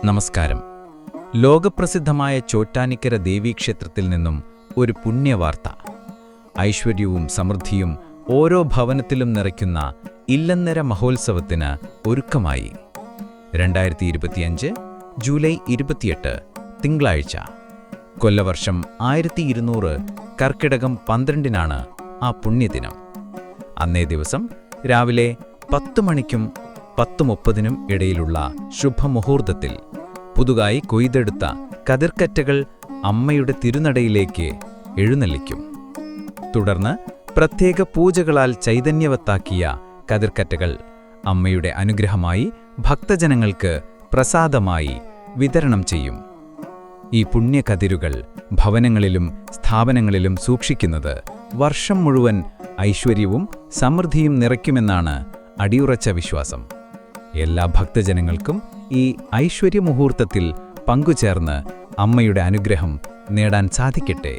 നമസ്കാരം. ലോകപ്രസിദ്ധമായ ചോറ്റാനിക്കര ദേവീക്ഷേത്രത്തിൽ നിന്നും ഒരു പുണ്യവാർത്ത. ഐശ്വര്യവും സമൃദ്ധിയും ഓരോ ഭവനത്തിലും നിറയ്ക്കുന്ന ഇല്ലന്നര മഹോത്സവത്തിന് ഒരുക്കമായി. 2025 ജൂലൈ 28 തിങ്കളാഴ്ച, കൊല്ലവർഷം 1200 കർക്കിടകം 12-നാണ് ആ പുണ്യദിനം. അന്നേ ദിവസം രാവിലെ 10 മണിക്കും 10:30 ഇടയിലുള്ള ശുഭമുഹൂർത്തത്തിൽ പുതുതായി കൊയ്തെടുത്ത കതിർക്കറ്റകൾ അമ്മയുടെ തിരുനടയിലേക്ക് എഴുന്നള്ളിക്കും. തുടർന്ന് പ്രത്യേക പൂജകളാൽ ചൈതന്യവത്താക്കിയ കതിർക്കറ്റകൾ അമ്മയുടെ അനുഗ്രഹമായി ഭക്തജനങ്ങൾക്ക് പ്രസാദമായി വിതരണം ചെയ്യും. ഈ പുണ്യകതിരുകൾ ഭവനങ്ങളിലും സ്ഥാപനങ്ങളിലും സൂക്ഷിക്കുന്നത് വർഷം മുഴുവൻ ഐശ്വര്യവും സമൃദ്ധിയും നിറയ്ക്കുമെന്നാണ് അടിയുറച്ച വിശ്വാസം. എല്ലാ ഭക്തജനങ്ങൾക്കും ഈ ഐശ്വര്യമുഹൂർത്തത്തിൽ പങ്കുചേർന്ന് അമ്മയുടെ അനുഗ്രഹം നേടാൻ സാധിക്കട്ടെ.